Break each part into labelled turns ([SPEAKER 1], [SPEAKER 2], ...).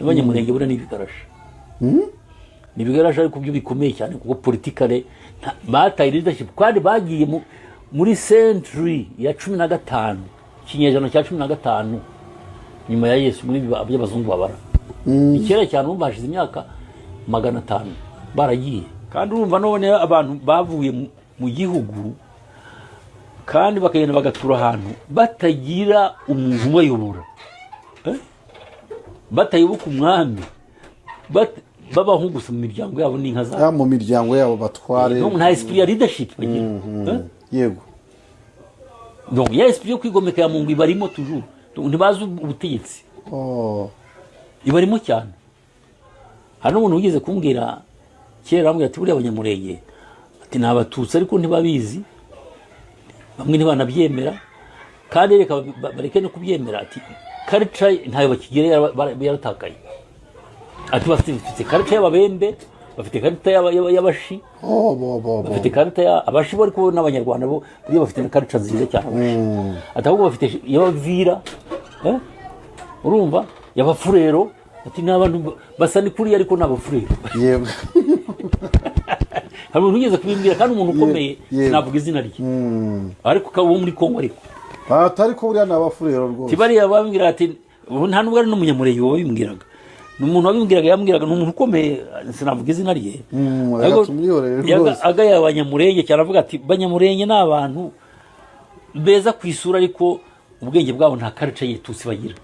[SPEAKER 1] Abanyamurenge bura n'ibigarasha. Nibigarasha ariko byo bikomeye cyane kuko politikale bataye leadership kandi bagiye muri century ya 15 kinyejana cya 15 nyuma ya Yesu muri by'abazungu babara. Ikera cyane bashize imyaka 500 baragiye kandi urumva none abantu bavuye mu gihugu kandi bakagenda bagatura ahantu batagira umuntu ubayobora, batayibuka umwami, babaho gusa mu miryango yabo n'inka zabo,
[SPEAKER 2] mu miryango yabo batware,
[SPEAKER 1] nta esprit ya leadership bagira.
[SPEAKER 2] Yego,
[SPEAKER 1] donc ya esprit yo kwigomeka ya Mungu ibarimo toujours, ntibazi ubutegetsi. Ibarimo cyane. Hano umuntu ugeze kumbwira kera ambwira ati buriya Abanyamurenge ati nabatutsi ariko ntibabizi, bamwe ntibanabyemera kandi reka bareke no kubyemera, ati culture ntayo bakigere yaratakaye. Ati bafite culture y'Ababembe, bafite culture y'Abashi, bafite culture y'Abashi bari ko n'Abanyarwanda bo buriya bafite culture nziza cyane. Ati ahubwo bafite y'Abavira, urumva y'Abafurero, ati n'abantu basa ni kuri ariko n'Abafurero.
[SPEAKER 2] Yego.
[SPEAKER 1] Hari umuntu ugeze kubimbwira kandi umuntu ukomeye sinavuga izina rye, ariko kabo muri Kongo ariko
[SPEAKER 2] atari ko buriya n'Abafurero rwose.
[SPEAKER 1] Tibari yabambwira ati nta nubwo ari n'umunyamurenge wabimbwiraga, n'umuntu wabimbwiraga yambwiraga n'umuntu ukomeye sinavuga izina rye. Agaya Abanyamurenge cyane avuga ati Banyamurenge n'abantu beza kwisura ariko ubwenge bwabo nta culture y'Itutsi bagira.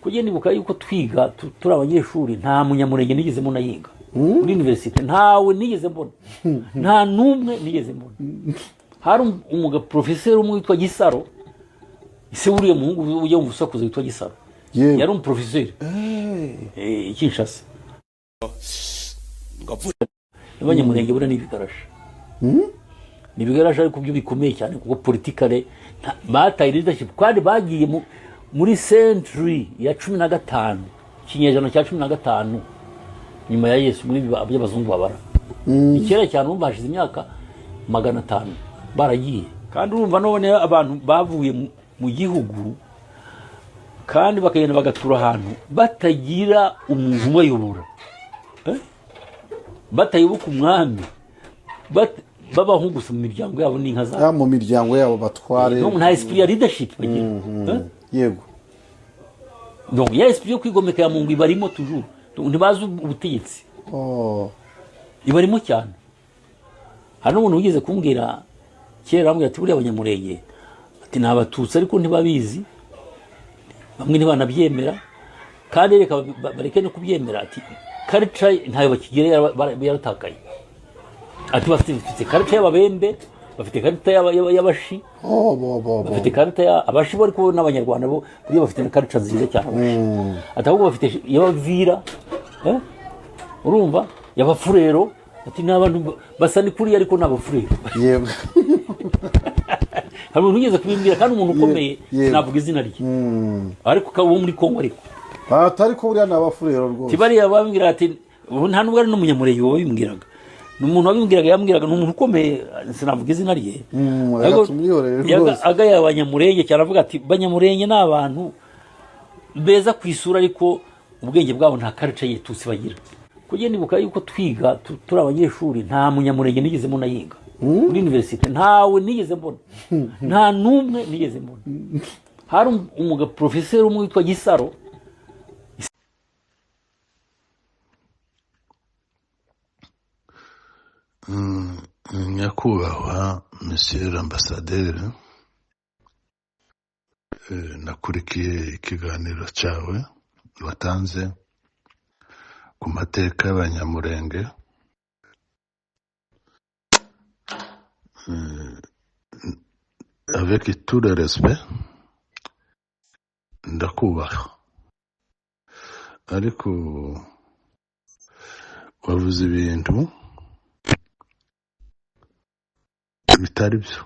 [SPEAKER 1] Kugenda ibuka yuko twiga turi abanyeshuri nta munyamurenge nigeze mbona yiga muri university, ntawe nigeze mbona, nta numwe nigeze mbona. Hari umuga professeur umwe witwa Gisaro, ise uriye muhungu ujye mu busakuza witwa Gisaro, yari umuprofesseur Kinshasa. Abanyamurenge bura n'ibigarasha. Nibigarasha ariko byo bikomeye cyane kuko politikale bataye leadership kandi bagiye muri century ya 15 kinyejana cya 15 nyuma ya Yesu muri by'abazungu babara. Ikera cyane bashize imyaka 500 baragiye kandi urumva none abantu bavuye mu gihugu kandi bakagenda bagatura ahantu batagira umuntu ubayobora, batayibuka umwami, babaho gusa mu miryango yabo n'inka zabo,
[SPEAKER 2] mu miryango yabo batware,
[SPEAKER 1] nta esprit ya leadership bagira.
[SPEAKER 2] Yego,
[SPEAKER 1] donc ya esprit yo kwigomeka ya Mungu ibarimo toujours, ntibazi ubutegetsi. Ibarimo cyane. Hano umuntu ugeze kumbwira kera ambwira ati buriya Abanyamurenge ati nabatutsi ariko ntibabizi, bamwe ntibanabyemera kandi reka bareke no kubyemera, ati culture ntayo bakigere yaratakaye. Ati bafite culture y'Ababembe, bafite culture y'Abashi, bafite culture y'Abashi bari ko n'Abanyarwanda bo buriya bafite culture nziza cyane. Ati ahubwo bafite y'Abavira, urumva y'Abafurero, ati n'abantu basa ni kuri ariko n'Abafurero.
[SPEAKER 2] Yego.
[SPEAKER 1] Hari umuntu ugeze kubimbwira kandi umuntu ukomeye sinavuga izina rye, ariko kabo muri Kongo ariko
[SPEAKER 2] atari ko buriya n'Abafurero rwose.
[SPEAKER 1] Tibari yabambwira ati nta nubwo ari n'umunyamurenge wabimbwiraga, n'umuntu wabimbwiraga yambwiraga n'umuntu ukomeye sinavuga izina rye. Agaya Abanyamurenge cyane avuga ati Banyamurenge n'abantu beza kwisura ariko ubwenge bwabo nta culture y'Itutsi bagira. Kugenda ibuka yuko twiga turi abanyeshuri nta munyamurenge nigeze mbona yiga muri university, ntawe nigeze mbona, nta numwe nigeze mbona. Hari umuga professeur umwe witwa Gisaro.
[SPEAKER 3] Nyakubahwa Monsieur l'Ambassadeur, nakurikiye ikiganiro cyawe watanze ku mateka y'Abanyamurenge. Avec tout le respect, ndakubaha, ariko wavuze ibintu bitari byo.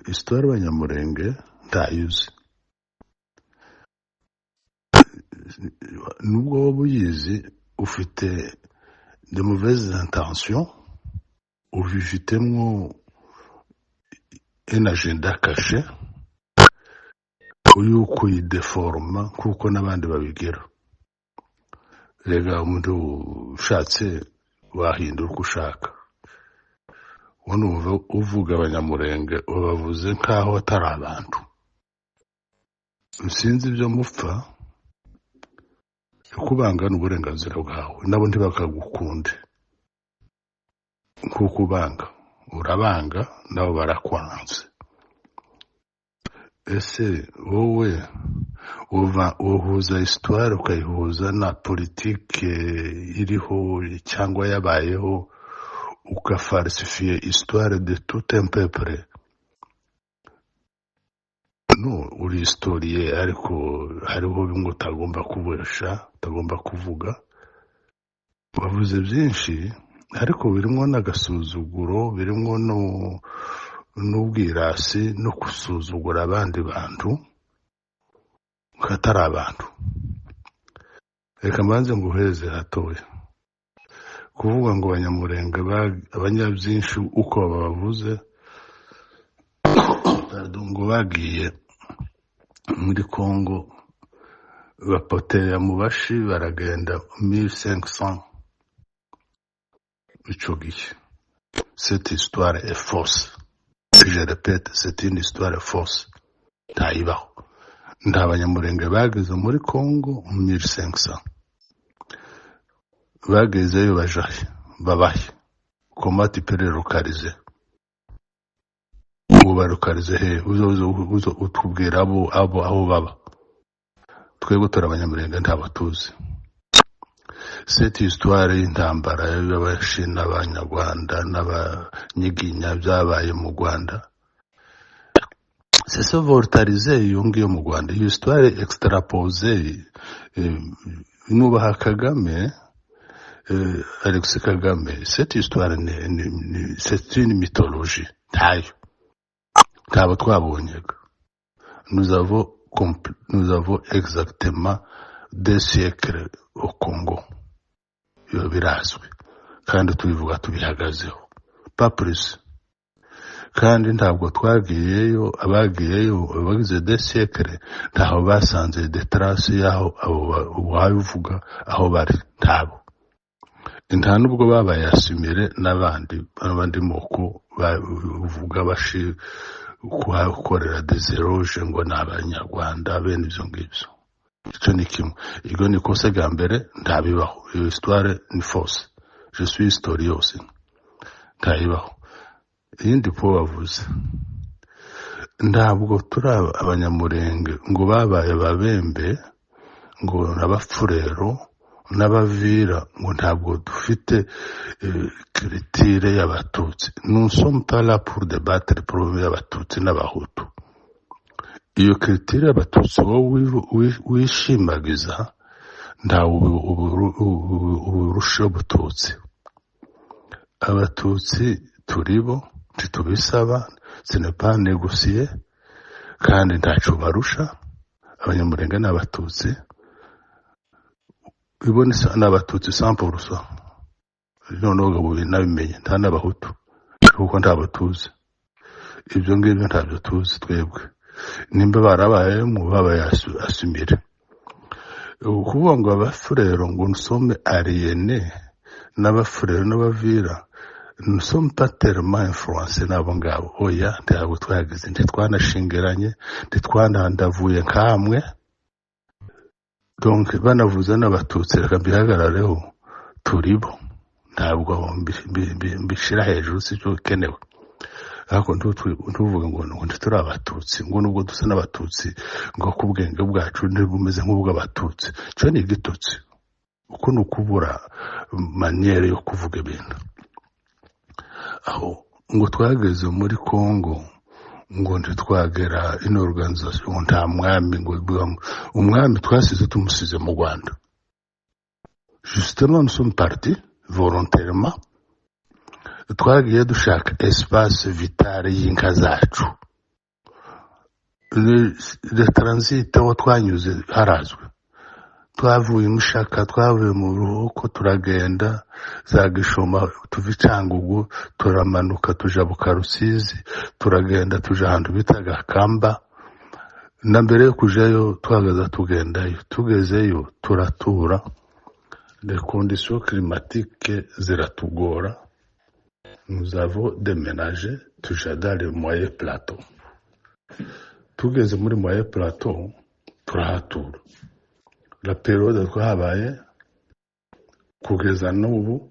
[SPEAKER 3] Histoire y'Abanyamurenge ntayuzi, nubwo waba uyizi ufite de mauvaises intentions, ubifitemo un agenda caché, yuko yideforma kuko n'abandi babigira. Rega umuntu ushatse wahindura uko ushaka. Wano uvuga abanyamurenge ubavuze nkaho atari abantu. Sinzi ibyo mupfa kubangana uburenganzira bwawe nabo ntibakagukunde kuko ubanga urabanga nabo barakwanze. Ese wowe uhuza histoire ukayihuza na politike iriho cyangwa yabayeho ukafalsifier histoire de tout un peuple? No, uri historie ariko hariho bimwe utagomba kubesha, utagomba kuvuga. Wavuze byinshi ariko birimo n'agasuzuguro, birimo n'ubwirasi no kusuzugura abandi bantu katari abantu. Reka mbanze nguheze hatoya kuvuga ngo abanyamurenge abanyabyinshi uko babavuze ngo bagiye muri Congo bapotera mu bashi baragenda 1500 ico gihe. Cette histoire est fausse. Je répète, c'est une histoire fausse. Ntayibaho. Nta banyamurenge bageze muri Congo 1500. Bagezeyo bajahe babahe. Comment tu peux les localiser? Ubu barukarize he? Uzo utubwira aho baba. Twebwe turi abanyamurenge ntabatuzi. Cette histoire y'intambara y'abashi n'abanyarwanda n'abanyiginya byabaye mu Rwanda, c'est se voltariser iyo ngiyo mu Rwanda. Iyo histoire extraposée nubaha Kagame, Alex Kagame, cette histoire c'est une mythologie. Ntayo ntabo twabonyega. Nous avons exactement 2 siècles au Congo. Iyo birazwi kandi tubivuga tubihagazeho, pas plus. Kandi ntabwo twagiyeyo, abagiyeyo bagize 2 siècles ntaho basanze de trace yaho wabivuga aho bari ntabo. Nta nubwo babaye asimire n'abandi moko bavuga bashi kuhakorera des éloges ngo n'abanyarwanda bene ibyo ngibyo. Icyo ni kimwe. Iryo ni kosa rya mbere ntabibaho. Iyo histoire ni fausse. Je suis historien aussi. Ntayibaho. Iyindi po bavuze, ntabwo turi abanyamurenge ngo babaye babembe ngo n'abafurero n'abavira ngo ntabwo dufite critère y'abatutsi. Nous sommes pas là pour débattre pour y'abatutsi n'abahutu. Iyo critère y'abatutsi wowe wishimagiza ntawe uburusha ubututsi. Abatutsi turibo titubisaba, ce n'est pas négocié kandi ntaco barusha. Abanyamurenge n'abatutsi ibonesa n'abatutsi 100%. Noneho gabo binabimenye nta n'abahutu kuko ntabatuzi. Ibyo ngibyo ntabyo tuzi twebwe. Nimba barabaye mu babaye asumire. Ukuvuga ngo abafurero ngo nsome aliéné n'abafurero n'abavira, nous sommes pas tellement influencés n'abo ngabo. Oya, ntabwo twagize ntitwanashingiranye, ntitwanandavuye nkamwe. Donc banavuze n'abatutsi reka mbihagarareho turibo. Ntabwo mbishira hejuru sicyo kenewe. Ariko ntuvuga ngo turi abatutsi ngo nubwo dusa n'abatutsi ngo kubwenge bwacu ntibumeze nk'ubw'abatutsi. Cyo ni igitutsi. Uko nukubura manière yo kuvuga ibintu. Aho ngo twageze muri Congo ngo ntitwagera ino organisation nta mwami ngo umwami twasize tumusize mu Rwanda. Justement nous sommes partis volontairement. Twagiye dushaka espace vital y'inka zacu. Le transit aho twanyuze harazwe. Twavuye mushaka, twavuye mu ruhuko turagenda za Gishoma tuva Cyangugu turamanuka tuja Bukarusizi, turagenda tuja ahantu bitaga Kamba. na mbere yo kujayo twagaza tugezeyo turatura, les conditions climatiques ziratugora, nous avons déménagé tuja dans le moyen plateau. Tugeze muri moyen plateau turahatura, la période twahabaye kugeza n'ubu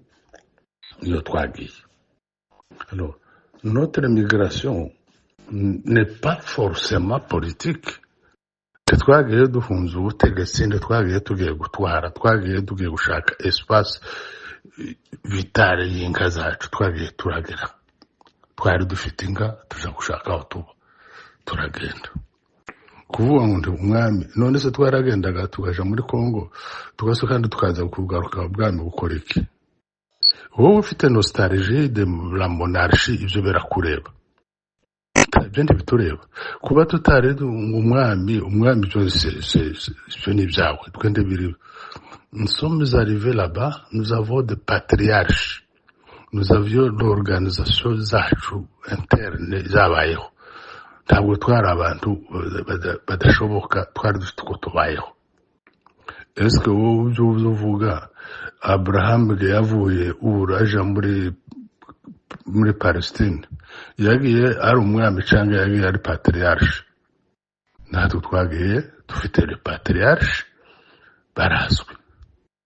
[SPEAKER 3] iyo twagiye. Alors notre migration n'est pas forcément politique. Twagiye duhunze ubutegetsi, twagiye tugiye gutwara, twagiye tugiye gushaka espace vitale y'inka zacu, twagiye turagera, twari dufite inka tuja gushaka aho tuba, turagenda. Kuvuga ngo ndi umwami, none se twaragendaga tugaja muri Congo, tugaso kandi tukaza kugaruka ubwami bukora iki? Wowe ufite nostalgie de la monarchie, ibyo birakureba. Ibyo ntibitureba. Kuba tutari umwami byo ni ibyawe, twende biri. Nous sommes arrivés là-bas, nous avons des patriarches, nous avions l'organisation zacu interne zabayeho. Ntabwo twari abantu badashoboka, twari dufite uko tubayeho. Est-ce que wowe ibyo uvuga Abraham yavuye uraja muri Palestine, yagiye ari umwami cyangwa yagiye ari patriarche? Natwe twagiye dufite le patriarche barazwi.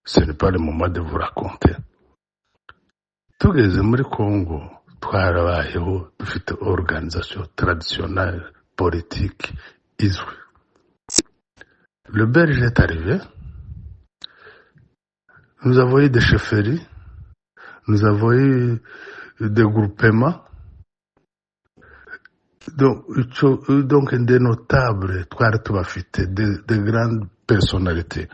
[SPEAKER 3] Ce n'est pas le moment de vous raconter. Tugeze muri Congo twarabayeho dufite organisation traditionnelle politique izwi. Le Belge est arrivé, nous avons eu des chefferies, nous avons eu des groupements, donc des notables, twari tubafite des grandes personnalités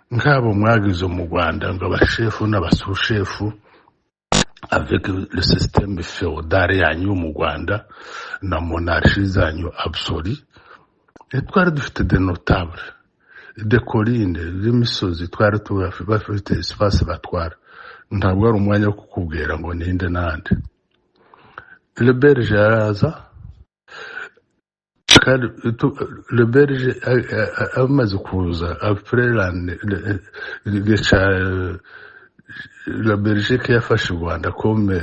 [SPEAKER 3] nk'abo mwagize mu Rwanda ng'abashefu n'abasushefu, avec le système féodal yanyu mu Rwanda na monarchie zanyu absolue. Et twari dufite des notables, des collines, l'imisozi, twari bafite espace batwara. Ntabwo ari umwanya wo kukubwira ngo ninde nande. Le Belge araza, le Belge amaze kuza après la Belgique yafashe u Rwanda comme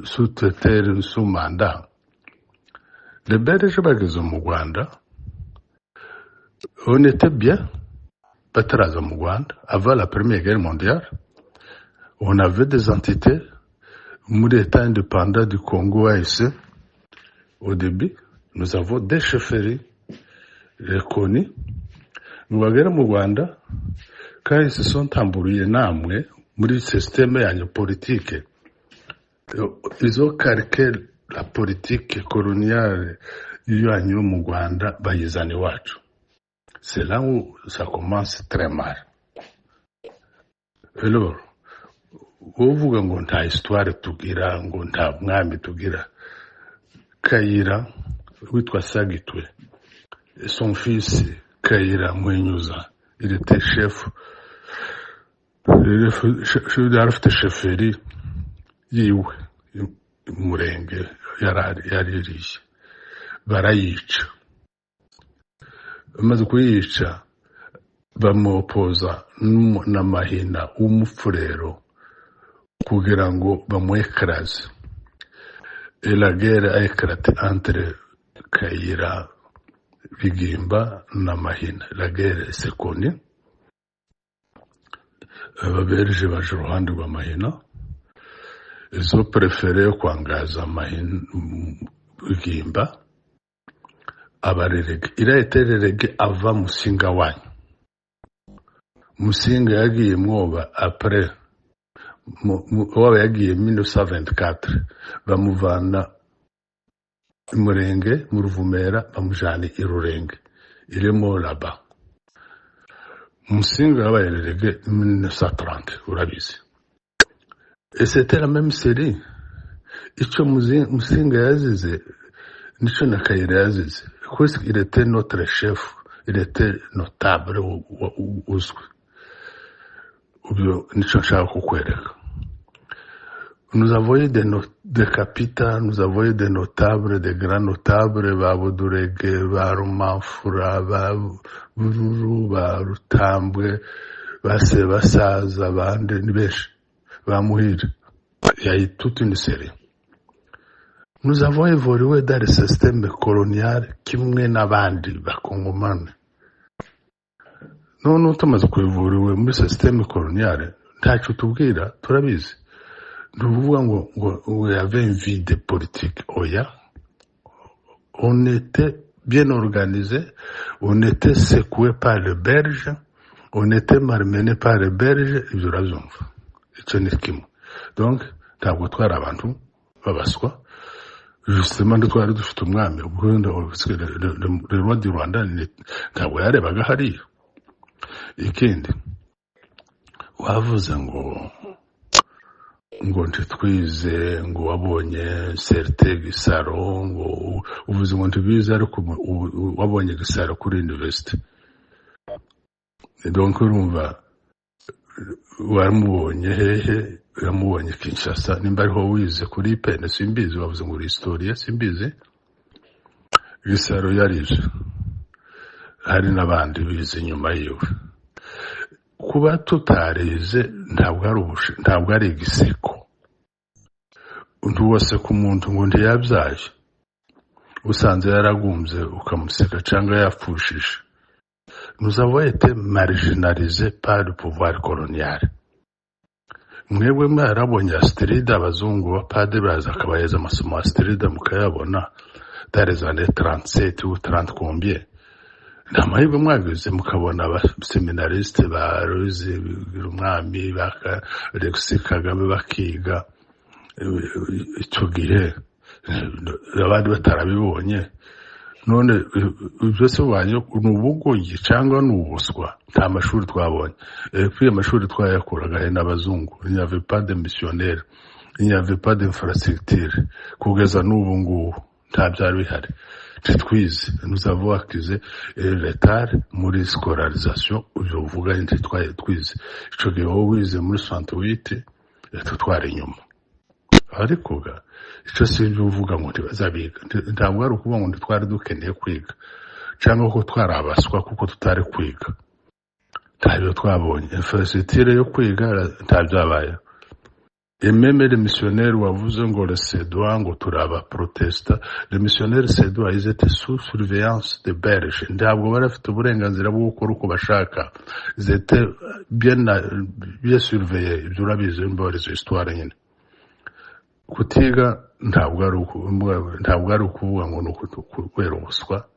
[SPEAKER 3] sous tutelle, sous mandat. Les Belges bageze mu Rwanda, on était bien bataraza mu Rwanda. Avant la Première Guerre mondiale, on avait des entités muri État indépendant du Congo AIC. Au début, nous avons des chefferies reconnues. Nous bagera mu Rwanda, quand ils se sont tamburiye namwe muri système yanyu politique, ils ont calqué la politique coloniale yanyu mu Rwanda bayizana iwacu. C'est là où ça commence très mal. Alors, uvuga ngo nta histoire tugira, ngo nta mwami tugira. Kayira witwa Sagitwe, son fils Kayira Mwenyuza, il était chef, il afite chefferie yiwe Murenge, yaririye barayica. Bamaze kuyica bamupoza na Mahina w'umufurero kugira ngo bamwekaraze. Et la guerre a éclaté entre Kayira Bigimba na Mahina. La guerre s'est connue. Ababerge baje uruhande rwa Mahina. Ils ont préféré kwangaza Mahina Bigimba. Abarerege. Il a été relégué avant Musinga wanyu. Musinga yagiye mwoba après waba yagiye 1924, bamuvana Murenge mu Ruvumera bamujana i Rurenge. Il est mort là-bas. Musinga yabaye relégué 1930, urabizi. Et c'était la même série. Ico Musinga yazize nico na Kayira yazize. Il était notre chef, il était notable uzwi. Ubyo nico nshaka kukwereka. nous avons eu des capitaines, nous avons eu des notables, des grands notables, ba Budurege, ba Rumamfura, ba Bururu, ba Rutambwe, ba Sebasaza, abandi ni benshi, ba Muhire. Il y a eu toute une série. Nous avons évolué dans le système colonial kimwe n'abandi bakongomane. None tumaze kuevoluer muri système colonial, ntacyo tubwira, turabizi. Nuvuga ngo il y avait une vie de politique. Oya. On était bien organisé, on était secoué par les Belges, on était malmené par les Belges, ibyo urabyumva. Icyo ni kimwe. Donc, ntabwo twari abantu babaswa. Justement, twari dufite umwami, le roi du Rwanda ntabwo yarebaga hariya. Ikindi, wavuze ngo ntitwize, ngo wabonye Certe Gisaro, ngo uvuze ngo ntibize ariko wabonye Gisaro kuri university. Donc urumva waramubonye hehe? Uramubonye Kinshasa, nimba ariho wize kuri pene simbizi, wavuze ngo uri historia simbizi. Gisaro yarize, hari n'abandi bize nyuma yiwe. Kuba tutarize ntabwo ari igiseko. Undi wose ku muntu ngo ntiyabyaye, usanze yaragumbye ukamuseka cyangwa yapfushije. Nous avons été marginalisés par le pouvoir colonial. Mwebwe mwarabonye Astrida, abazungu bapade baza akabayeza amasomo Astrida mukayabona dans les années 37 ou 30 combien. Namahirwe mwagize mukabona abaseminariste ba Rose Umwami, ba Alexis Kagame bakiga icyo gihe, abandi batarabibonye. None byose wanyu n'ubugoyi cyangwa n'ubuswa, nta mashuri twabonye. Puis amashuri twayakuraga n'abazungu. Il n'y avait pas de missionnaires, il n'y avait pas d'infrastructure. Kugeza n'ubu ngubu nta byari bihari. Twize, nous avons acquis retard muri scolarisation, uvuga nti twize. Ico gihe wize muri 68 twari inyuma. Ariko ga icyo sinzi uvuga ngo ntibazabiga, ntabwo ari ukuvuga ngo twari dukeneye kwiga cyangwa ko twari abaswa kuko tutari kwiga. Ntabyo twabonye, infrastructure yo kwiga ntabyabaye. Et même les missionnaires wavuze ngo le Cédois, ngo turaba protesta, les missionnaires Cédois ils étaient sous surveillance des Belges. Ntabwo barafite uburenganzira bwo gukora uko bashaka. Ils étaient bien surveillés. Ibyo urabizi mbore izo histoire nyine. Kutiga ntabwo ari ukuvuga ngo nukwera ubuswa.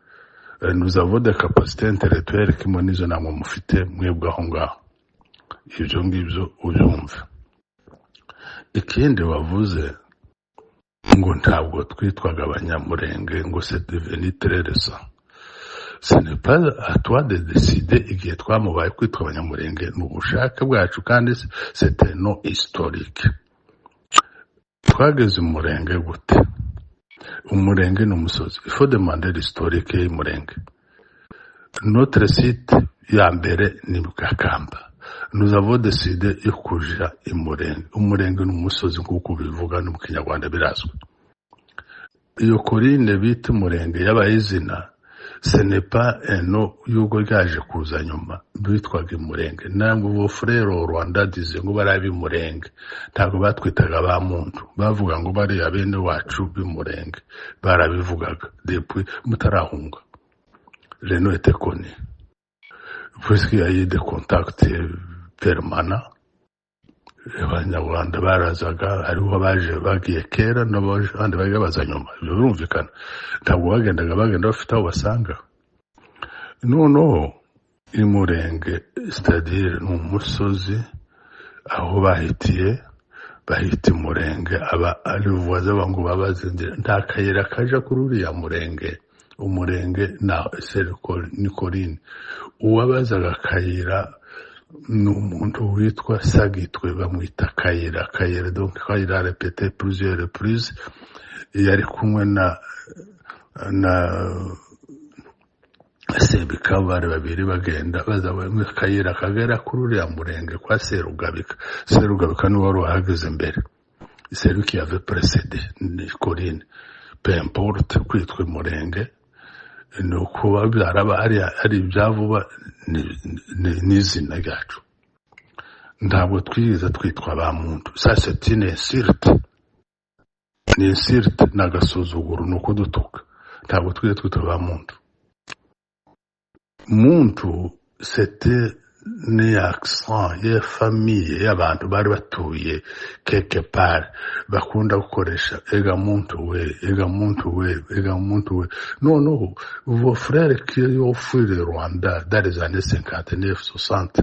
[SPEAKER 3] Nous avons des capacités intellectuelles kimwe n'izo namwe mufite mwebwe aho ngaho. Ibyo ngibyo ubyumva. Ikindi wavuze ngo ntabwo twitwaga abanyamurenge, ngo c'est devenu très récent. Ce n'est pas à toi de décider igihe twamubaye kwitwa abanyamurenge, mu bushake bwacu, kandi c'était non historique. Twageze umurenge gute? Umurenge ni umusozi. Il faut demander l'historique y'umurenge. Notre site ya mbere ni Bwakamba. Nous avons décidé yo kuja imurenge. Umurenge ni umusozi nk'uko bivuga no mu Kinyarwanda birazwi. Iyo korine bita umurenge yabaye izina, ce n'est pas un nom y'ubwo ryaje kuza nyuma, bitwaga imurenge. Ntabwo bo frère au Rwanda dize ngo barabi imurenge, ntabwo batwitaga ba muntu, bavuga ngo bari abene wacu b'imurenge, barabivugaga depuis mutarahunga. Le nom était connu. Puisqu'il y a eu des contacts permanents, abanyarwanda barazaga, hariho baje bagiye kera n'abandi bagiye baza nyuma. Ibyo birumvikana, ntabwo bagenda bafite aho basanga. Noneho imurenge, c'est-à-dire ni umusozi aho bahita imurenge, ari voisin bangu babazindira, nta kayira kaja kuri uriya murenge. Umurenge na ni Corinne. Uwabazaga akayira ni umuntu witwa Sagitwe, bamwita Kayira. Donc Kayira répété plusieurs reprises. Yari kumwe na Sebikabare babiri bagenda baza bamwe Kayira kagera kuri uriya murenge kwa Serugabika. Serugabika ni wari wahageze mbere. c'est lui qui avait précédé Corinne. Peu importe kwitwa Murenge ni ukuba byaraba ari ibyavuba n'izina ryacu. Ntabwo twiza twitwa ba muntu. Ça c'est une insulte. Ni insulte n'agasuzuguro nuko dutuka. Ntabwo twiza twitwa ba muntu. Muntu c'était ni accent ya famille y'abantu bari batuye quelque part bakunda gukoresha ega muntu we. Non, vos frères qui ont fui le Rwanda dans les années 59-60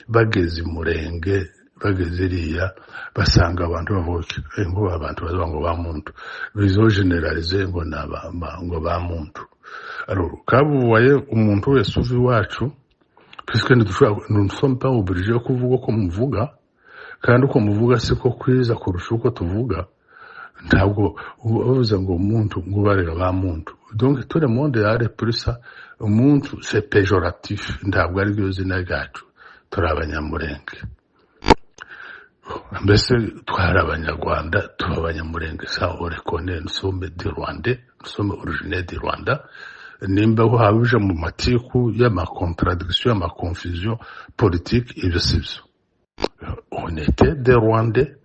[SPEAKER 3] bageze Murenge bageze iriya basanga abantu bavuga ngo abantu bavuga ngo ba muntu bizo generaliser ngo ba muntu. Alors quand vous voyez umuntu wese uvi wacu, puisque nous ne sommes pas obligés de kuvuga ko muvuga, kandi uko muvuga siko kwiza kurusha uko tuvuga, ntabwo uvuze ngo umuntu ngo barega ba muntu. Donc tout le monde a repris ça. Umuntu c'est péjoratif, ntabwo ari byo zina ryacu. Turi Abanyamurenge. Mbese twari Abanyarwanda, tuba Abanyamurenge. Ça on reconnaît, nous sommes des Rwandais, nous sommes originaires du Rwanda. Nimba habuje mu matiku y'amacontradiction y'amaconfusion politique ibyo sibyo. On était des Rwandais,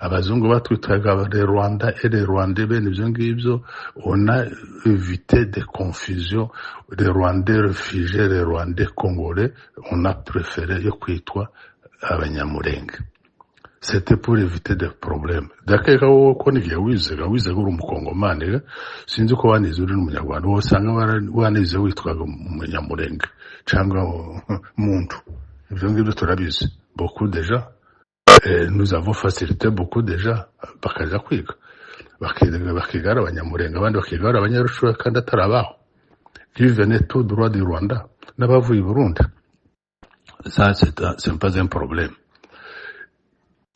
[SPEAKER 3] abazungu batwitaga des Rwanda et des Rwandais bene ibyo ngibyo. On a évité des confusions, des Rwandais réfugiés, des Rwandais congolais. On a préféré yo kwitwa Abanyamurenge. C'était pour éviter des problèmes. Dakeka ko nigiye wizega uri umukongomani, sinzi ko wanize uri n'umunyarwanda, wosanga wanize witwaga umunyamurenge cyangwa muntu. Ibyo ngibyo turabizi beaucoup déjà. Nous avons facilité beaucoup déjà bakaza kwiga bakiga Abanyamurenge, abandi bakiga Abanyarushura kandi atarabaho, qui venaient tout droit du Rwanda n'abavuye Burundi. Ça c'est pas un problème.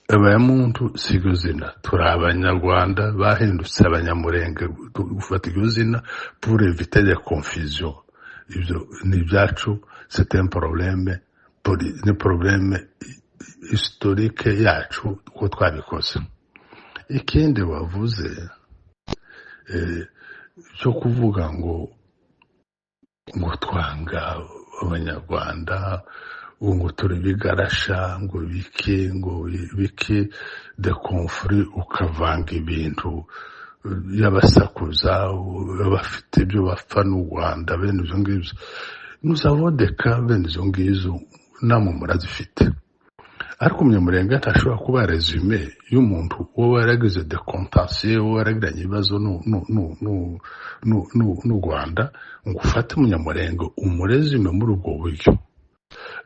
[SPEAKER 3] Abamuntu sigo zina, turi Abanyarwanda bahindutse Abanyamurenge, gufata iryo zina pour éviter des confusions. Ibyo ni byacu, c'est un problème historique yacu ko twabikoze. Ikindi wavuze cyo kuvuga ngo twanga Abanyarwanda, ngo turi bigarasha, ngo biki de conflit, ukavanga ibintu y'abasakuza bafite ibyo bapfa n'u Rwanda bene ibyo ngibyo. Nous avons des cas bene ibyo ngibyo namwe murazifite. Ariko Umunyamurenge ntashobora kuba resume y'umuntu wowe waragize de contentieux, wowe waragiranye ibibazo n'u Rwanda, ngo ufate Umunyamurenge umuresume muri ubwo buryo.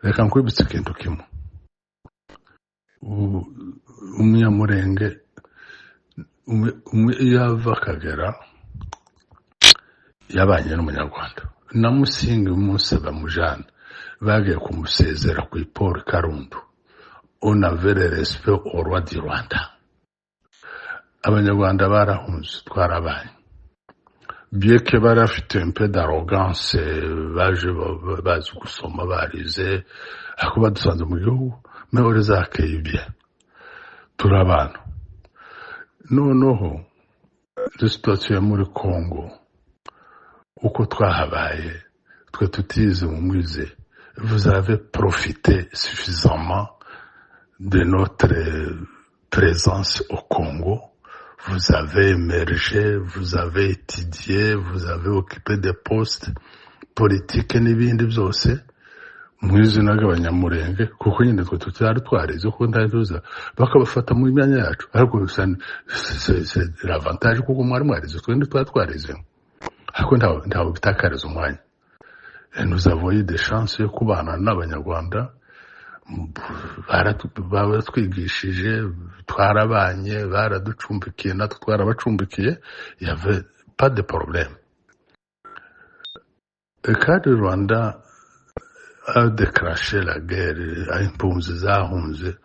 [SPEAKER 3] Reka nkwibutse ikintu kimwe. Umunyamurenge yava Akagera yabanye n'Umunyarwanda. Na Musinga umunsi bamujana bagiye kumusezera ku Paul Karundu. On avait le respect au roi du Rwanda. Abanyarwanda barahunze twarabaye. Bien que barafite un peu d'arrogance, baje bazi gusoma barize, ako badusanze mu gihugu, mais on les a accueillis bien. Turabana. Noneho situation muri Congo, uko twahabaye, twe tutize mu mwize, vous avez profité suffisamment de notre présence au Congo. Vous avez émergé, vous avez étudié, vous avez occupé des postes politiques n'ibindi byose mu izina ry'Abanyamurenge, kuko nyine twe tutari twarize ko ndazuza bakabafata mu myanya yacu. Ariko c'est l'avantage kuko mwari mwarize, twe twarize, ariko ntawe bitakariza umwanya. Nous avons eu des chances yo kubana n'Abanyarwanda, baratwigishije, twarabanye, baraducumbikiye, natwe twarabacumbikiye. Il y avait pas de problème. Quand le Rwanda a déclenché la guerre, impunzi zahunze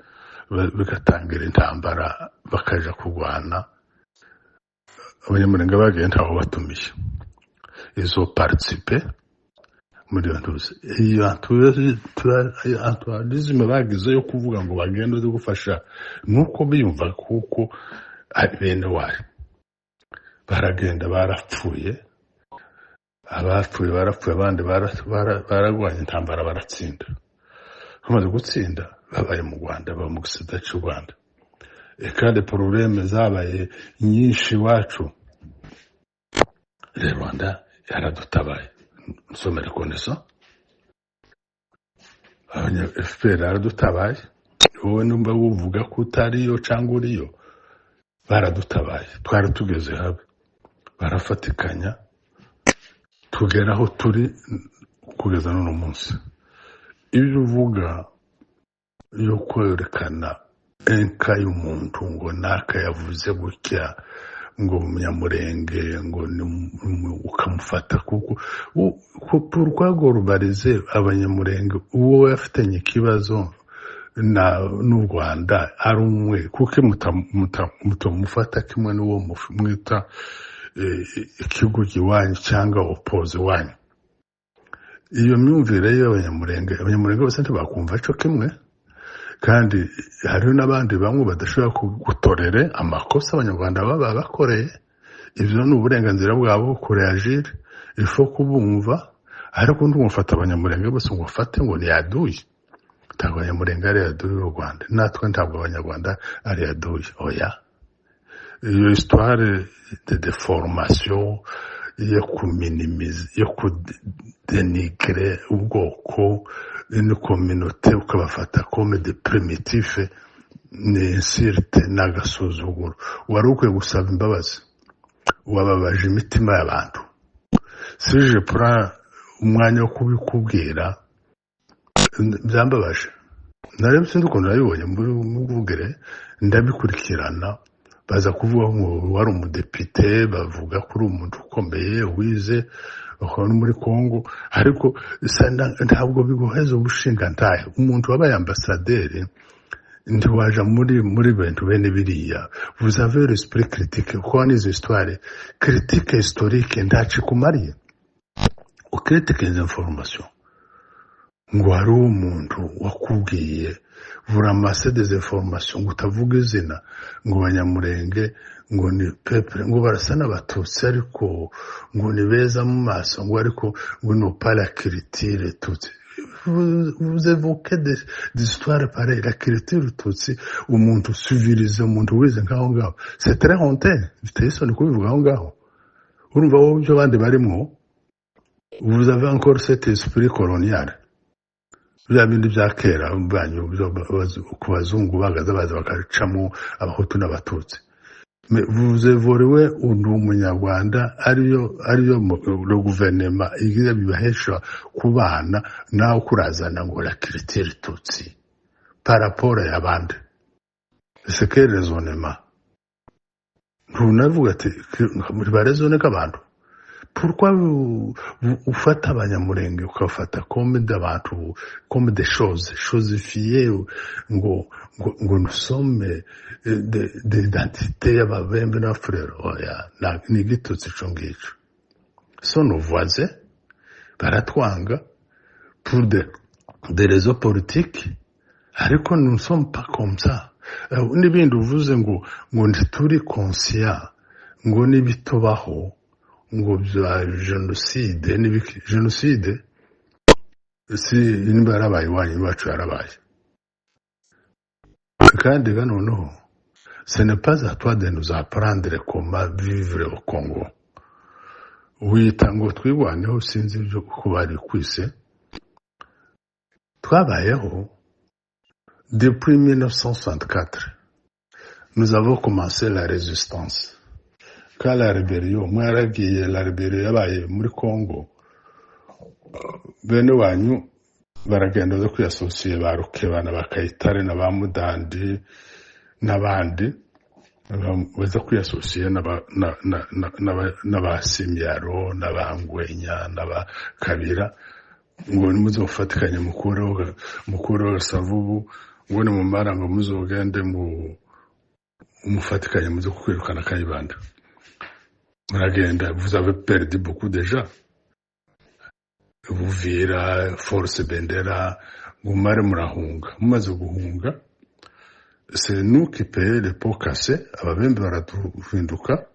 [SPEAKER 3] bigatangira intambara bakaja kurwana, Abanyamurenge bagiye ntaho batumiye. Ils ont participé muri ntuze. Iyo antoirisme bagize yo kuvuga ngo bagende zo gufasha, nuko biyumva kuko ari bene wayo baragenda barapfuye abapfuye abandi baragwanya intambara baratsinda bamaze gutsinda babaye mu Rwanda baba mu gisata cy'u Rwanda kandi probleme zabaye nyinshi iwacu Rwanda yaradutabaye nsome reconnaissant abanya FPR yaradutabaye wowe numva wuvuga ko utariyo cyangwa uriyo baradutabaye twari tugeze habe barafatikanya tugeraho turi kugeza n'uno munsi ibyo uvuga yo kwerekana enka y'umuntu ngo naka yavuze gutya ngo umunyamurenge ngo ukamufata kuko urwago rubarize abanyamurenge uwo yafitanye ikibazo n'u Rwanda ari umwe kuko mutamufata kimwe n'uwo mwita ikigo giwanyu cyangwa opoze wanyu iyo myumvire y'abanyamurenge bose ntibakumva cyo kimwe kandi hariho n'abandi bamwe badashobora gutorere amakosa abanyarwanda baba bakoreye ibyo ni uburenganzira bwabo kureagir ifo kubumva ariko ndumufata abanyamurenge bose ngo ufate ngo ni yaduye ntabwo abanyamurenge ari yaduye u Rwanda natwe ntabwo abanyarwanda ari yaduye oya iyo histoire de deformation yo kuminimiza yo kudenigre ubwoko une communauté ukabafata comme des primitifs ni insirte n'agasuzuguro wari ukwiye gusaba imbabazi wababaje imitima y'abantu si je prends umwanya wo kubikubwira byambabaje narebye sinzi ukuntu nabibonye muvugere ndabikurikirana baza kuvuga ngo wari umudepite bavuga kuri umuntu ukomeye wize bakora muri Kongo ariko ntabwo biguheza ubushinga ntahe umuntu wabaye ambasaderi ntiwaja muri bintu bene biriya vous avez l'esprit critique quoi les histoires critique historique ndaci kumariye ukritique les informations ngo hari umuntu wakubwiye vuramase des informations ngo utavuga izina ngo banyamurenge ngo ni peuple ngo barasa n'abatutsi ariko ngo ni beza mu maso ngo ariko ngo no pas la culture tutsi vous évoquez des histoires pareilles la culture tutsi umuntu civilisé umuntu wize ngaho ngaho c'est très honteux biteye isoni kubivuga aho ngaho urumva wowe ibyo bandi barimo vous avez encore cet esprit colonial bya bindi bya kera banyu ku bazungu bagaza baza bakacamo abahutu n'abatutsi vous évoluez umunyarwanda ariyo le gouvernement igiye bibahesha kubana naho kurazana ngo la culture tutsi par rapport à yabandi c'est que raisonnement ntunavuga ati muri barezone k'abantu pourquoi ufata abanyamurenge ukafata comme d'abantu comme des choses chosifiées ngo nous sommes d'identité y'ababembe n'abafurero oya ni gitutsi ico ngico so nos voisins baratwanga pour des raisons politiques ariko nous ne sommes pas comme ça n'ibindi uvuze ngo ntituri conscient ngo n'ibitubaho ngo bya jenoside n'ibiki jenoside si nimba yarabaye iwanyu iwacu yarabaye kandi noneho ce n'est pas à toi de nous apprendre comment vivre au Congo wita ngo twigwaneho sinzi ibyo kubari kwise twabayeho depuis 1964 nous avons commencé la résistance quand la rébellion mwaragiye la rébellion yabaye muri Congo bene wanyu baragenda zo kwiyasosiye barukebana bakayitare na bamudandi n'abandi baza kwiyasosiye n'abasimyaro n'abangwenya n'abakabira ngo nimuze gufatikanya mukuru savubu ngo ni mumara ngo muzogende mufatikanye muze kwirukana Kayibanda muragenda vous avez perdu beaucoup déjà Uvira force Bendera mumare murahunga mumaze guhunga c'est nous qui payons les pots cassés ababembe baratuhinduka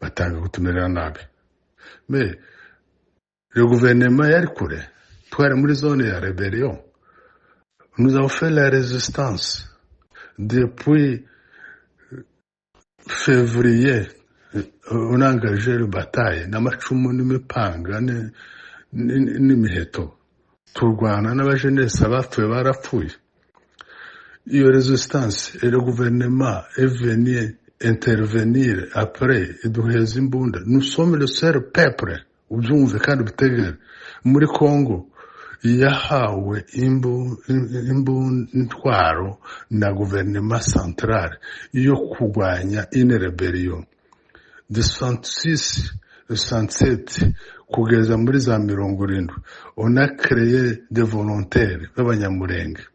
[SPEAKER 3] batanga kutumerera nabi mais le gouvernement yari kure twari muri zone ya rébellion nous avons fait la résistance depuis février on a engagé le bataille n'amacumu n'imipanga n'imiheto turwana n'abajenesi abapfuye barapfuye iyo résistance et le gouvernement est venu intervenir après iduheza imbunda nous sommes le seul peuple ubyumve kandi ubitegere muri Congo yahawe intwaro na gouvernement central yo kurwanya une rébellion de 66 67 kugeza muri za 70 on a créé des volontaires b'abanyamurenge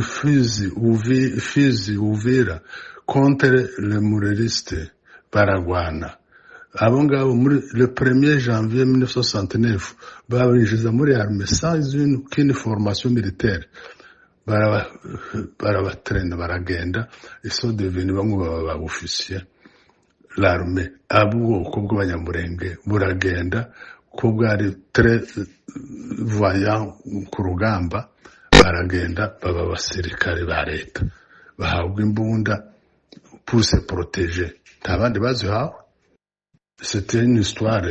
[SPEAKER 3] Fizi Uvira contre les moureristes baragwana abo ngabo muri le 1er janvier 1969 babinjiza muri armée sans une formation militaire barabatraîna baragenda ils sont devenus bamwe baba officiers l'armée abwoko bw'abanyamurenge buragenda ko bwari très voyant ku rugamba baragenda baba abasirikare ba leta bahabwa imbunda pour se protéger ntabandi bazihawe c'était une histoire